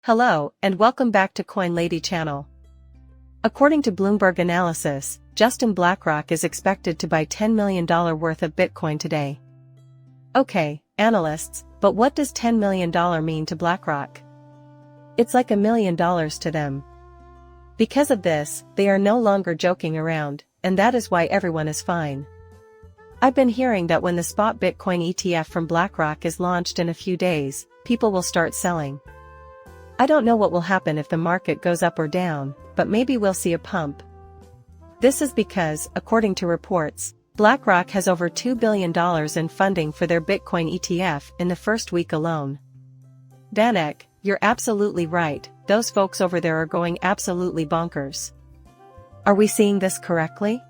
Hello, and welcome back to Coin Lady channel. According to Bloomberg analysis, Justin Blackrock is expected to buy $10 million worth of Bitcoin today. Okay, analysts, but what does $10 million mean to BlackRock? It's like $1 million to them. Because of this, they are no longer joking around, and that is why everyone is fine. I've been hearing that when the spot Bitcoin ETF from BlackRock is launched in a few days, people will start selling. I don't know what will happen if the market goes up or down, but maybe we'll see a pump. This is because, according to reports, BlackRock has over $2 billion in funding for their Bitcoin ETF in the first week alone. Vanek, you're absolutely right, those folks over there are going absolutely bonkers. Are we seeing this correctly?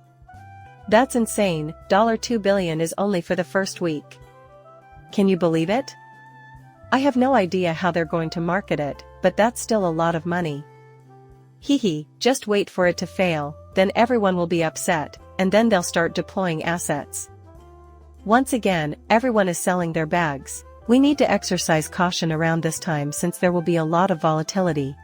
That's insane, $2 billion is only for the first week. Can you believe it? I have no idea how they're going to market it, but that's still a lot of money. Hehe, just wait for it to fail, then everyone will be upset, and then they'll start deploying assets. Once again, everyone is selling their bags. We need to exercise caution around this time since there will be a lot of volatility.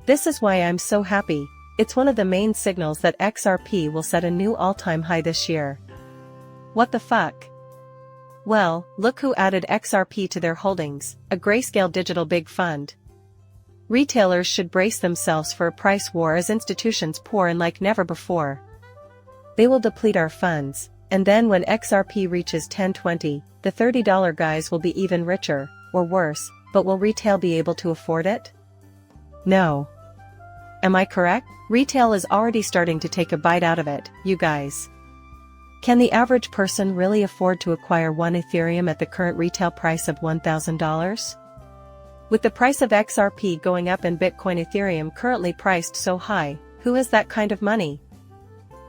This is why I'm so happy. It's one of the main signals that XRP will set a new all-time high this year. What the fuck? Well, look who added XRP to their holdings, a Grayscale Digital big fund. Retailers should brace themselves for a price war as institutions pour in like never before. They will deplete our funds, and then when XRP reaches $10-20, the $30 guys will be even richer, or worse, but will retail be able to afford it? No. Am I correct? Retail is already starting to take a bite out of it, you guys. Can the average person really afford to acquire one Ethereum at the current retail price of $1,000? With the price of XRP going up and Bitcoin Ethereum currently priced so high, who has that kind of money?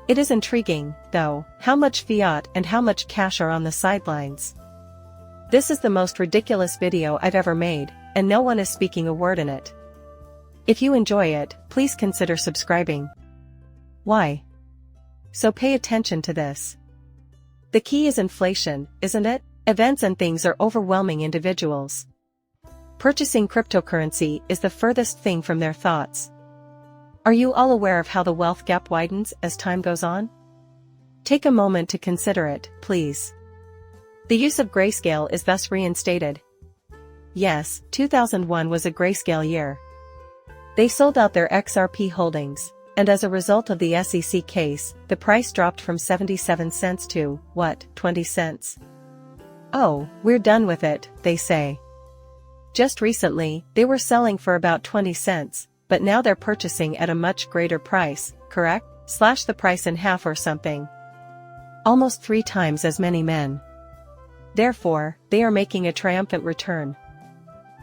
It is intriguing, though, how much fiat and how much cash are on the sidelines. This is the most ridiculous video I've ever made, and no one is speaking a word in it. If you enjoy it, please consider subscribing. Why? So pay attention to this. The key is inflation, isn't it? Events and things are overwhelming individuals. Purchasing cryptocurrency is the furthest thing from their thoughts. Are you all aware of how the wealth gap widens as time goes on? Take a moment to consider it, please. The use of Grayscale is thus reinstated. Yes, 2001 was a Grayscale year. They sold out their XRP holdings, and as a result of the SEC case, the price dropped from 77 cents to, 20 cents? Oh, we're done with it, they say. Just recently, they were selling for about 20 cents, but now they're purchasing at a much greater price, correct? Slash the price in half or something. Almost 3 times as many men. Therefore, they are making a triumphant return.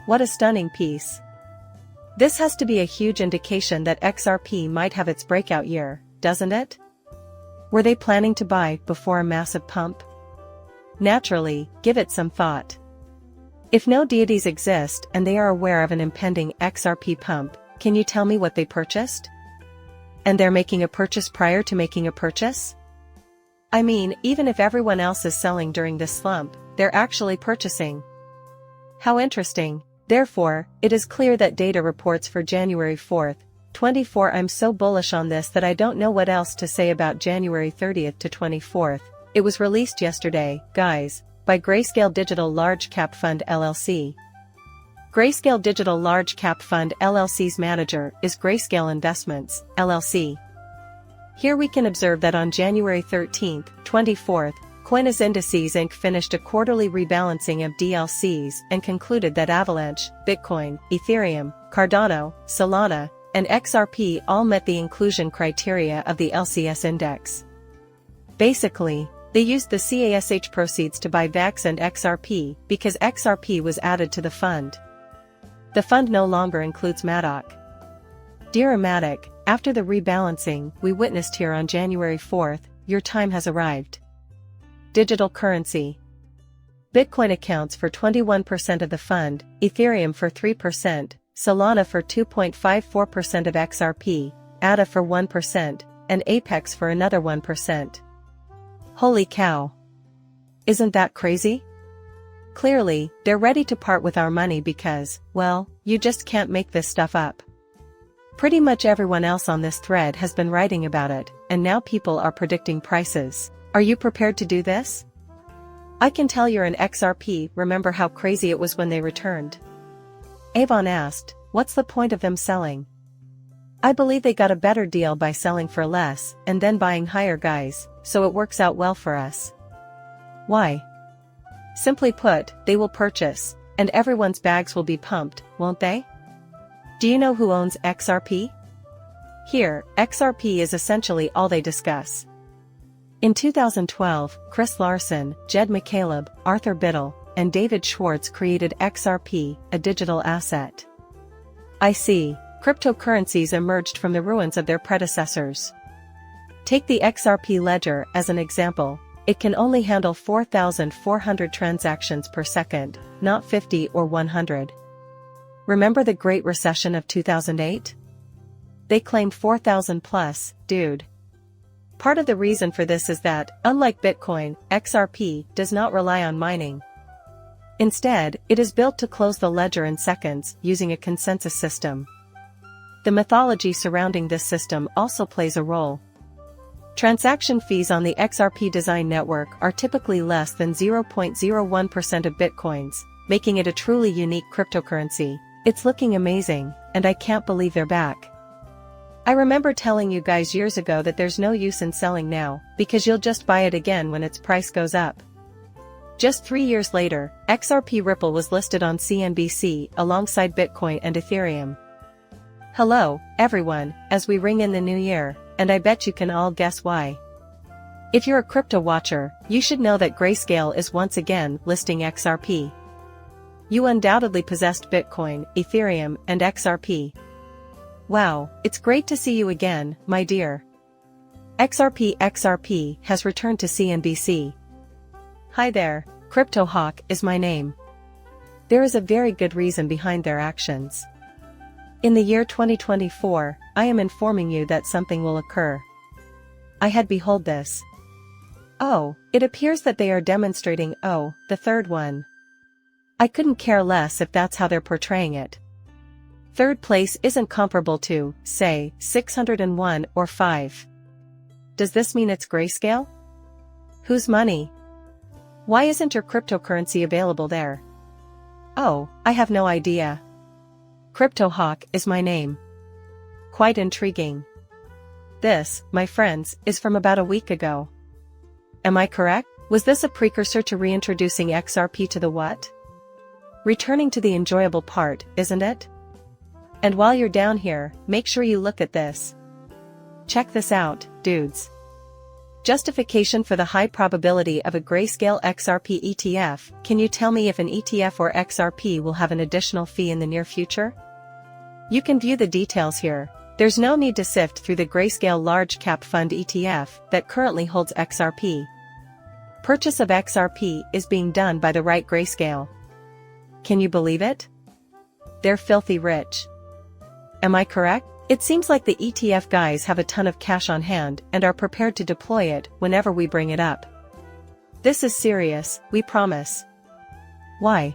What a stunning piece. This has to be a huge indication that XRP might have its breakout year, doesn't it? Were they planning to buy before a massive pump? Naturally, give it some thought. If no deities exist and they are aware of an impending XRP pump, can you tell me what they purchased? And they're making a purchase prior to making a purchase? I mean, even if everyone else is selling during this slump, they're actually purchasing. How interesting. Therefore, it is clear that data reports for January 4th, 24. I'm so bullish on this that I don't know what else to say about January 30th to 24th. It was released yesterday, guys, by Grayscale Digital Large Cap Fund LLC. Grayscale Digital Large Cap Fund LLC's manager is Grayscale Investments, LLC. Here we can observe that on January 13th, 24th, Coinbase Indices Inc. finished a quarterly rebalancing of DLCs and concluded that Avalanche, Bitcoin, Ethereum, Cardano, Solana, and XRP all met the inclusion criteria of the LCS index. Basically, they used the CASH proceeds to buy VAX and XRP because XRP was added to the fund. The fund no longer includes Madoc. Dear Madoc, after the rebalancing we witnessed here on January 4th, your time has arrived. Digital currency. Bitcoin accounts for 21% of the fund, Ethereum for 3%, Solana for 2.54% of XRP, ADA for 1%, and Apex for another 1%. Holy cow! Isn't that crazy? Clearly, they're ready to part with our money because, well, you just can't make this stuff up. Pretty much everyone else on this thread has been writing about it, and now people are predicting prices. Are you prepared to do this? I can tell you're an XRP. Remember how crazy it was when they returned? Avon asked, what's the point of them selling? I believe they got a better deal by selling for less, and then buying higher, guys, so it works out well for us. Why? Simply put, they will purchase, and everyone's bags will be pumped, won't they? Do you know who owns XRP? Here, XRP is essentially all they discuss. In 2012, Chris Larson, Jed McCaleb, Arthur Biddle, and David Schwartz created XRP, a digital asset. I see. Cryptocurrencies emerged from the ruins of their predecessors. Take the XRP ledger as an example. It can only handle 4,400 transactions per second, not 50 or 100. Remember the Great Recession of 2008? They claimed 4,000 plus, dude. Part of the reason for this is that, unlike Bitcoin, XRP does not rely on mining. Instead, it is built to close the ledger in seconds using a consensus system. The mythology surrounding this system also plays a role. Transaction fees on the XRP design network are typically less than 0.01% of Bitcoins, making it a truly unique cryptocurrency. It's looking amazing, and I can't believe they're back. I remember telling you guys years ago that there's no use in selling now, because you'll just buy it again when its price goes up. Just 3 years later, XRP Ripple was listed on CNBC alongside Bitcoin and Ethereum. Hello, everyone, as we ring in the new year, and I bet you can all guess why. If you're a crypto watcher, you should know that Grayscale is once again listing XRP. You undoubtedly possessed Bitcoin, Ethereum, and XRP. Wow, it's great to see you again, my dear. XRP has returned to CNBC. Hi there, Crypto Hawk is my name. There is a very good reason behind their actions. In the year 2024, I am informing you that something will occur. I had behold this. Oh, it appears that they are demonstrating, the third one. I couldn't care less if that's how they're portraying it. Third place isn't comparable to, say, 601 or 5. Does this mean it's Grayscale? Whose money? Why isn't your cryptocurrency available there? Oh, I have no idea. Crypto Hawk is my name. Quite intriguing. This, my friends, is from about a week ago. Am I correct? Was this a precursor to reintroducing XRP to the what? Returning to the enjoyable part, isn't it? And while you're down here, make sure you look at this. Check this out, dudes. Justification for the high probability of a Grayscale XRP ETF. Can you tell me if an ETF or XRP will have an additional fee in the near future? You can view the details here. There's no need to sift through the Grayscale Large Cap Fund ETF that currently holds XRP. Purchase of XRP is being done by the right Grayscale. Can you believe it? They're filthy rich. Am I correct? It seems like the ETF guys have a ton of cash on hand and are prepared to deploy it whenever we bring it up. This is serious, we promise. Why?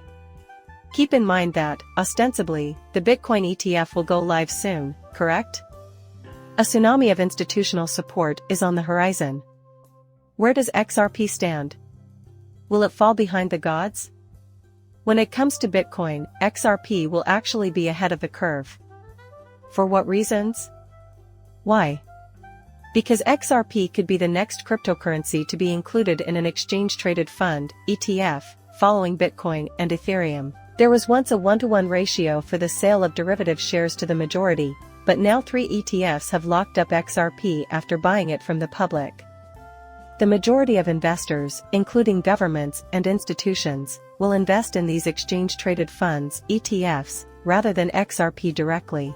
Keep in mind that, ostensibly, the Bitcoin ETF will go live soon, correct? A tsunami of institutional support is on the horizon. Where does XRP stand? Will it fall behind the gods? When it comes to Bitcoin, XRP will actually be ahead of the curve. For what reasons? Why? Because XRP could be the next cryptocurrency to be included in an exchange-traded fund, ETF, following Bitcoin and Ethereum. There was once a 1-to-1 ratio for the sale of derivative shares to the majority, but now 3 ETFs have locked up XRP after buying it from the public. The majority of investors, including governments and institutions, will invest in these exchange-traded funds, ETFs, rather than XRP directly.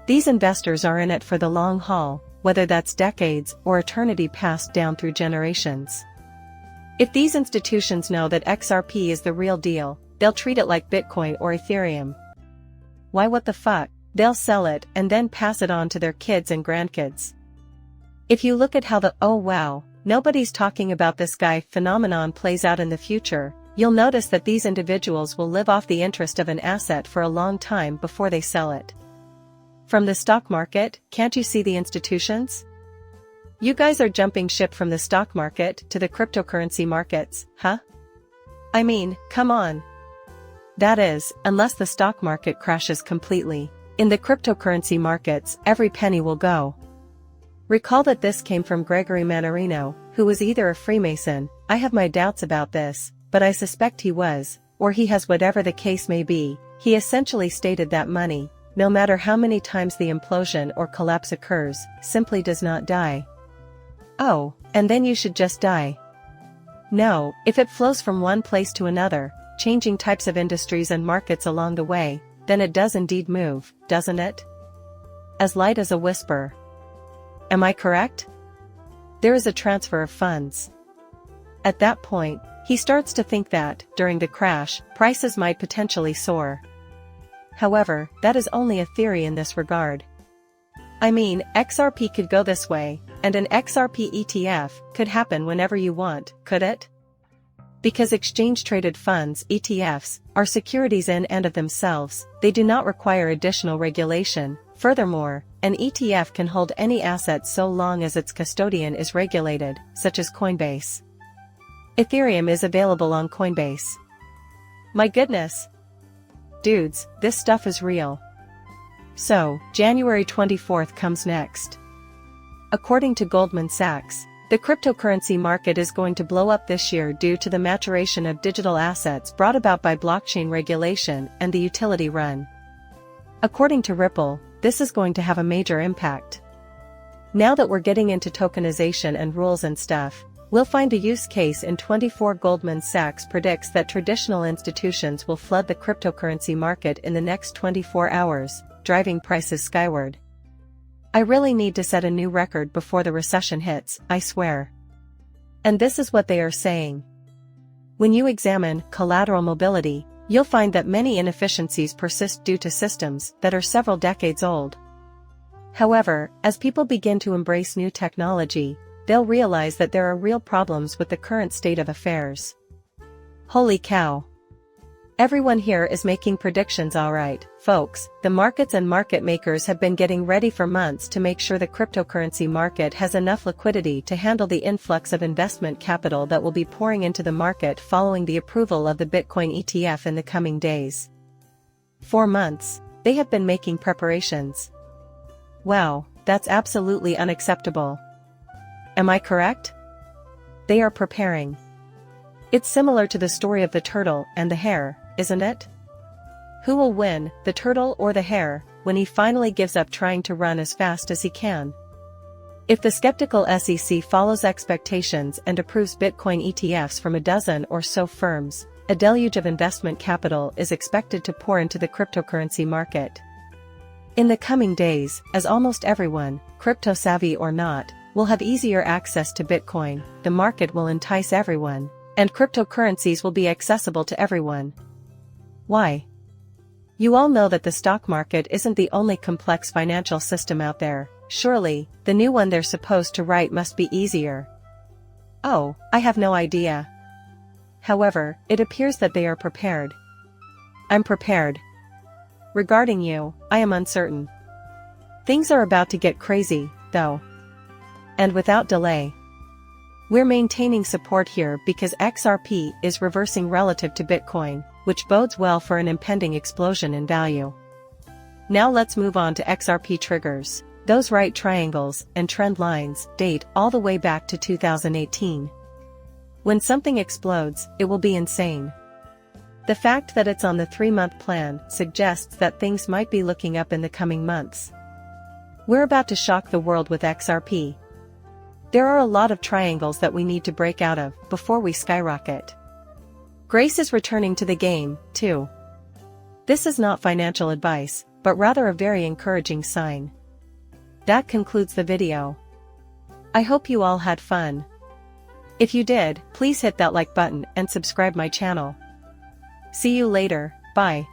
These investors are in it for the long haul, whether that's decades or eternity passed down through generations. If these institutions know that XRP is the real deal, they'll treat it like Bitcoin or Ethereum. Why what the fuck? They'll sell it and then pass it on to their kids and grandkids. If you look at how the "oh wow, nobody's talking about this guy" phenomenon plays out in the future, you'll notice that these individuals will live off the interest of an asset for a long time before they sell it. From the stock market, can't you see the institutions? You guys are jumping ship from the stock market to the cryptocurrency markets, huh? I mean, come on. That is, unless the stock market crashes completely. In the cryptocurrency markets, every penny will go. Recall that this came from Gregory Mannarino, who was either a Freemason, I have my doubts about this, but I suspect he was, or he has, whatever the case may be. He essentially stated that money, no matter how many times the implosion or collapse occurs, simply does not die. Oh, and then you should just die. No, if it flows from one place to another, changing types of industries and markets along the way, then it does indeed move, doesn't it? As light as a whisper. Am I correct? There is a transfer of funds. At that point, he starts to think that, during the crash, prices might potentially soar. However, that is only a theory in this regard. I mean, XRP could go this way, and an XRP ETF could happen whenever you want, could it? Because exchange-traded funds, ETFs, are securities in and of themselves, they do not require additional regulation. Furthermore, an ETF can hold any asset so long as its custodian is regulated, such as Coinbase. Ethereum is available on Coinbase. My goodness! Dudes, this stuff is real. So, January 24th comes next. According to Goldman Sachs, the cryptocurrency market is going to blow up this year due to the maturation of digital assets brought about by blockchain regulation and the utility run. According to Ripple, this is going to have a major impact. Now that we're getting into tokenization and rules and stuff, we'll find a use case in 24. Goldman Sachs predicts that traditional institutions will flood the cryptocurrency market in the next 24 hours, driving prices skyward. I really need to set a new record before the recession hits, I swear. And this is what they are saying. When you examine collateral mobility, you'll find that many inefficiencies persist due to systems that are several decades old. However, as people begin to embrace new technology, they'll realize that there are real problems with the current state of affairs. Holy cow! Everyone here is making predictions, alright, folks. The markets and market makers have been getting ready for months to make sure the cryptocurrency market has enough liquidity to handle the influx of investment capital that will be pouring into the market following the approval of the Bitcoin ETF in the coming days. For months, they have been making preparations. Wow, that's absolutely unacceptable. Am I correct? They are preparing. It's similar to the story of the turtle and the hare, isn't it? Who will win, the turtle or the hare, when he finally gives up trying to run as fast as he can? If the skeptical SEC follows expectations and approves Bitcoin ETFs from a dozen or so firms, a deluge of investment capital is expected to pour into the cryptocurrency market. In the coming days, as almost everyone, crypto-savvy or not, will have easier access to Bitcoin, the market will entice everyone, and cryptocurrencies will be accessible to everyone. Why? You all know that the stock market isn't the only complex financial system out there. Surely, the new one they're supposed to write must be easier. Oh, I have no idea. However, it appears that they are prepared. I'm prepared. Regarding you, I am uncertain. Things are about to get crazy, though. And without delay. We're maintaining support here because XRP is reversing relative to Bitcoin, which bodes well for an impending explosion in value. Now let's move on to XRP triggers. Those right triangles and trend lines date all the way back to 2018. When something explodes, it will be insane. The fact that it's on the 3-month plan suggests that things might be looking up in the coming months. We're about to shock the world with XRP. There are a lot of triangles that we need to break out of before we skyrocket. Grace is returning to the game, too. This is not financial advice, but rather a very encouraging sign. That concludes the video. I hope you all had fun. If you did, please hit that like button and subscribe my channel. See you later, bye.